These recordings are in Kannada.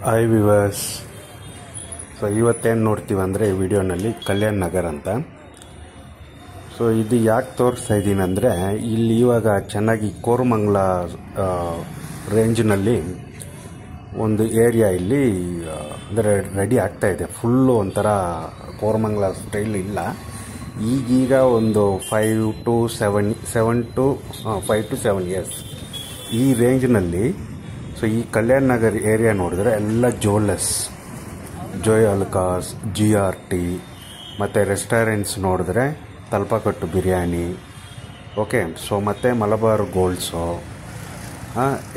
Hi viewers. ಸೊ ಇವತ್ತೇನು ನೋಡ್ತೀವಿ ಅಂದರೆ ಈ ವಿಡಿಯೋನಲ್ಲಿ ಕಲ್ಯಾಣ್ ನಗರ್ ಅಂತ. ಸೊ ಇದು ಯಾಕೆ ತೋರಿಸ್ತಾ ಇದ್ದೀನಿ ಅಂದರೆ ಇಲ್ಲಿ ಇವಾಗ ಚೆನ್ನಾಗಿ ಕೋರಮಂಗಲ ರೇಂಜ್ನಲ್ಲಿ ಒಂದು ಏರಿಯಾ ಇಲ್ಲಿ ಅಂದರೆ ರೆಡಿ ಆಗ್ತಾ ಇದೆ. ಫುಲ್ಲು ಒಂಥರ ಕೋರಮಂಗಲ ಸ್ಟೈಲ್ ಇಲ್ಲ, ಈಗೀಗ ಒಂದು 5 to 7 ಇಯರ್ಸ್ ಈ ರೇಂಜ್ನಲ್ಲಿ. ಸೊ ಈ ಕಲ್ಯಾಣ್ ನಗರ್ ಏರಿಯಾ ನೋಡಿದ್ರೆ ಎಲ್ಲ ಜೋಯ್ ಅಲ್ಕಾಸ್, GRT ಮತ್ತು ರೆಸ್ಟೋರೆಂಟ್ಸ್ ನೋಡಿದ್ರೆ ತಲ್ಪಕಟ್ಟು ಬಿರಿಯಾನಿ, ಓಕೆ. ಸೊ ಮತ್ತು ಮಲಬಾರ್ ಗೋಲ್ಡ್ಸು,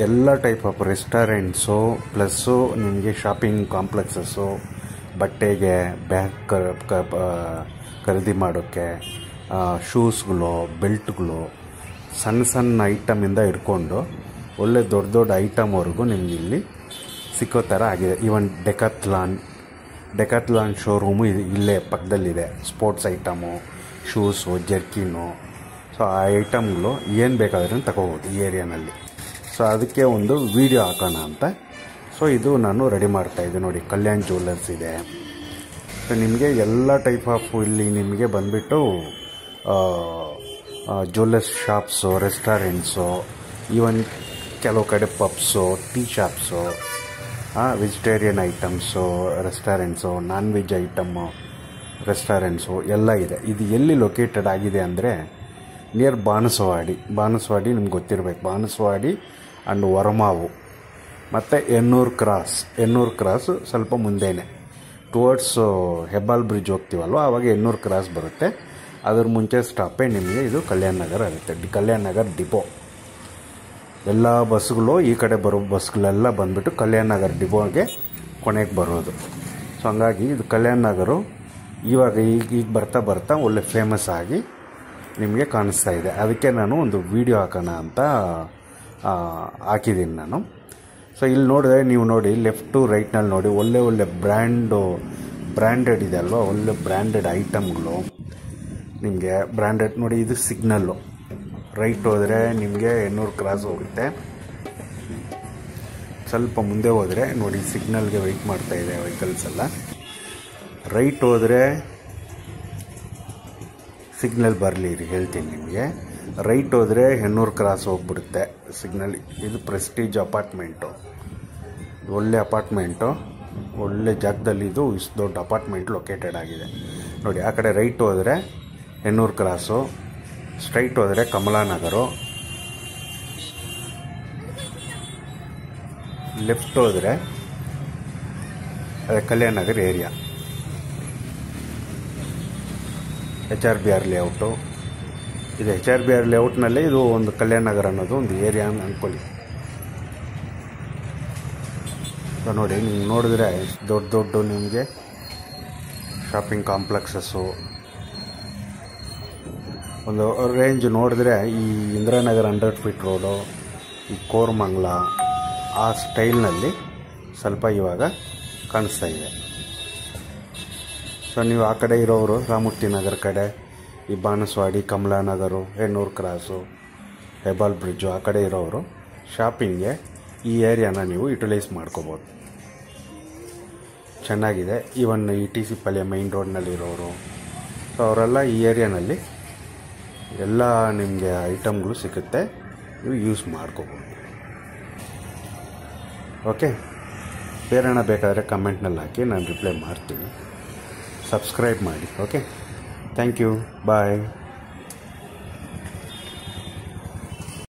ಎಲ್ಲ ಟೈಪ್ ಆಫ್ ರೆಸ್ಟೋರೆಂಟ್ಸು, ಪ್ಲಸ್ಸು ನಿಮಗೆ ಶಾಪಿಂಗ್ ಕಾಂಪ್ಲೆಕ್ಸಸ್ಸು, ಬಟ್ಟೆಗೆ ಬ್ಯಾಗ್ ಖರೀದಿ ಮಾಡೋಕ್ಕೆ, ಶೂಸ್ಗಳು, ಬೆಲ್ಟ್ಗಳು, ಸಣ್ಣ ಐಟಮಿಂದ ಇಟ್ಕೊಂಡು ಒಳ್ಳೆ ದೊಡ್ಡ ಐಟಮ್ವರೆಗೂ ನಿಮ್ಗೆ ಇಲ್ಲಿ ಸಿಕ್ಕೋ ಥರ ಆಗಿದೆ. ಈವನ್ ಡೆಕಾತ್ಲಾನ್ ಶೋರೂಮು ಇಲ್ಲೇ ಪಕ್ಕದಲ್ಲಿದೆ. Sports item, shoes, jerkin, so ಆ ಐಟಮ್ಗಳು ಏನು ಬೇಕಾದ್ರೂ ತಗೋಬೋದು ಈ ಏರಿಯಾನಲ್ಲಿ. ಸೊ ಅದಕ್ಕೆ ಒಂದು ವಿಡಿಯೋ ಹಾಕೋಣ ಅಂತ ಸೊ ಇದು ನಾನು ರೆಡಿ ಮಾಡ್ತಾಯಿದ್ದೆ. ನೋಡಿ, ಕಲ್ಯಾಣ್ ಜ್ಯುವೆಲ್ಲರ್ಸ್ ಇದೆ. ಸೊ ನಿಮಗೆ ಎಲ್ಲ ಟೈಪ್ ಆಫ್ ಇಲ್ಲಿ ನಿಮಗೆ ಬಂದುಬಿಟ್ಟು ಜ್ಯುವೆಲ್ಲರ್ಸ್ ಶಾಪ್ಸು, ರೆಸ್ಟೋರೆಂಟ್ಸು, ಈವನ್ ಕೆಲವು ಕಡೆ pubs, tea shops, vegetarian items restaurants, non veg item restaurants ಎಲ್ಲ ಇದೆ. ಇದು ಎಲ್ಲಿ ಲೊಕೇಟೆಡ್ ಆಗಿದೆ ಅಂದರೆ ನಿಯರ್ ಬಾಣಸವಾಡಿ ನಿಮ್ಗೆ ಗೊತ್ತಿರಬೇಕು. ಬಾಣಸವಾಡಿ ಆ್ಯಂಡ್ ವರಮಾವು ಮತ್ತು ಎನ್ನೂರು ಕ್ರಾಸ್ ಸ್ವಲ್ಪ ಮುಂದೆನೇ ಟುವರ್ಡ್ಸ್ ಹೆಬ್ಬಾಲ್ ಬ್ರಿಡ್ಜ್ ಹೋಗ್ತೀವಲ್ವ, ಆವಾಗ ಎನ್ನೂರು ಕ್ರಾಸ್ ಬರುತ್ತೆ. ಅದ್ರ ಮುಂಚೆ ಸ್ಟಾಪೇ ನಿಮಗೆ ಇದು ಕಲ್ಯಾಣ್ ನಗರ್ ಆಗುತ್ತೆ. ಕಲ್ಯಾಣ್ ನಗರ್ ಡಿಪೋ. ಎಲ್ಲ ಬಸ್ಗಳು ಈ ಕಡೆ ಬರೋ ಬಸ್ಗಳೆಲ್ಲ ಬಂದುಬಿಟ್ಟು ಕಲ್ಯಾಣ್ ನಗರ್ ಡಿಪೋಗೆ ಕೊನೆಗೆ ಬರೋದು. ಸೊ ಹಂಗಾಗಿ ಇದು ಕಲ್ಯಾಣ್ ನಗರು ಇವಾಗ ಈಗ ಬರ್ತಾ ಒಳ್ಳೆ ಫೇಮಸ್ ಆಗಿ ನಿಮಗೆ ಕಾಣಿಸ್ತಾ ಇದೆ. ಅದಕ್ಕೆ ನಾನು ಒಂದು ವಿಡಿಯೋ ಹಾಕೋಣ ಅಂತ ಹಾಕಿದ್ದೀನಿ ನಾನು. ಸೊ ಇಲ್ಲಿ ನೋಡಿದ್ರೆ ನೀವು ನೋಡಿ, ಲೆಫ್ಟ್ ಟು ರೈಟ್ನಲ್ಲಿ ನೋಡಿ, ಒಳ್ಳೆ ಬ್ರ್ಯಾಂಡೆಡ್ ಇದೆ ಅಲ್ವಾ, ಒಳ್ಳೆ ಬ್ರ್ಯಾಂಡೆಡ್ ಐಟಮ್ಗಳು ನಿಮಗೆ. ಬ್ರ್ಯಾಂಡೆಡ್ ನೋಡಿ, ಇದು ಸಿಗ್ನಲ್ಲು. ರೈಟ್ ಹೋದರೆ ನಿಮಗೆ ಎನ್ನೂರು ಕ್ರಾಸ್ ಹೋಗುತ್ತೆ. ಸ್ವಲ್ಪ ಮುಂದೆ ಹೋದರೆ ನೋಡಿ, ಸಿಗ್ನಲ್ಗೆ ವೆಯ್ಟ್ ಮಾಡ್ತಾ ಇದೆ ವೆಹಿಕಲ್ಸ್ ಎಲ್ಲ. ರೈಟ್ ಹೋದರೆ ಸಿಗ್ನಲ್ ಬರಲಿ ಹೇಳ್ತೀನಿ ನಿಮಗೆ. ರೈಟ್ ಹೋದರೆ ಎನ್ನೂರು ಕ್ರಾಸ್ ಹೋಗ್ಬಿಡುತ್ತೆ ಸಿಗ್ನಲ್. ಇದು ಪ್ರೆಸ್ಟೀಜ್ ಅಪಾರ್ಟ್ಮೆಂಟು, ಒಳ್ಳೆ ಅಪಾರ್ಟ್ಮೆಂಟು, ಒಳ್ಳೆ ಜಾಗದಲ್ಲಿ ಇದು ಇಷ್ಟು ದೊಡ್ಡ ಅಪಾರ್ಟ್ಮೆಂಟ್ ಲೊಕೇಟೆಡ್ ಆಗಿದೆ. ನೋಡಿ, ಆ ಕಡೆ ರೈಟ್ ಹೋದರೆ ಎನ್ನೂರು ಕ್ರಾಸು, ಸ್ಟ್ರೈಟ್ ಹೋದರೆ ಕಮಲಾನಗರು, ಲೆಫ್ಟ್ ಹೋದರೆ ಅದೇ Kalyan Nagar area, HRBR layout. ಇದು HRBR ಲೇಔಟ್ನಲ್ಲಿ ಇದು ಒಂದು ಕಲ್ಯಾಣ್ ನಗರ್ ಅನ್ನೋದು ಒಂದು ಏರಿಯಾ ಅಂತ ಅಂದ್ಕೊಳ್ಳಿ. ಸೊ ನೋಡಿ, ನೀವು ನೋಡಿದ್ರೆ ದೊಡ್ಡ ನಿಮಗೆ ಶಾಪಿಂಗ್ ಕಾಂಪ್ಲೆಕ್ಸಸ್ಸು, ಒಂದು ರೇಂಜ್ ನೋಡಿದ್ರೆ ಈ ಇಂದಿರಾನಗರ್ 100 ಫೀಟ್ ರೋಡು, ಈ ಕೋರಮಂಗಲ ಆ ಸ್ಟೈಲ್ನಲ್ಲಿ ಸ್ವಲ್ಪ ಇವಾಗ ಕಾಣಿಸ್ತಾ ಇದೆ. ಸೊ ನೀವು ಆ ಕಡೆ ಇರೋರು ರಾಮಮೂರ್ತಿ ನಗರ್ ಕಡೆ, ಈ ಬಾಣಸವಾಡಿ, ಕಮಲಾನಗರು, ಎನ್ನೂರು ಕ್ರಾಸು, ಹೆಬ್ಬಾಲ್ ಬ್ರಿಡ್ಜು ಆ ಕಡೆ ಇರೋರು ಶಾಪಿಂಗ್ಗೆ ಈ ಏರಿಯಾನ ನೀವು ಯುಟಿಲೈಸ್ ಮಾಡ್ಕೋಬೋದು. ಚೆನ್ನಾಗಿದೆ. ಈವನ್ ಈ TC ಪಾಳ್ಯ ಮೈನ್ ರೋಡ್ನಲ್ಲಿರೋರು, ಸೊ ಅವರೆಲ್ಲ ಈ ಏರಿಯಾನಲ್ಲಿ ಎಲ್ಲ ನಿಮಗೆ ಐಟಮ್ಗಳು ಸಿಗುತ್ತೆ, ನೀವು ಯೂಸ್ ಮಾಡ್ಕೋಬೋದು. ಓಕೆ, ಬೇರೆನ ಬೇಕಾದರೆ ಕಮೆಂಟ್ನಲ್ಲಿ ಹಾಕಿ, ನಾನು ರಿಪ್ಲೈ ಮಾಡ್ತೀನಿ. ಸಬ್ಸ್ಕ್ರೈಬ್ ಮಾಡಿ. Okay, thank you, bye.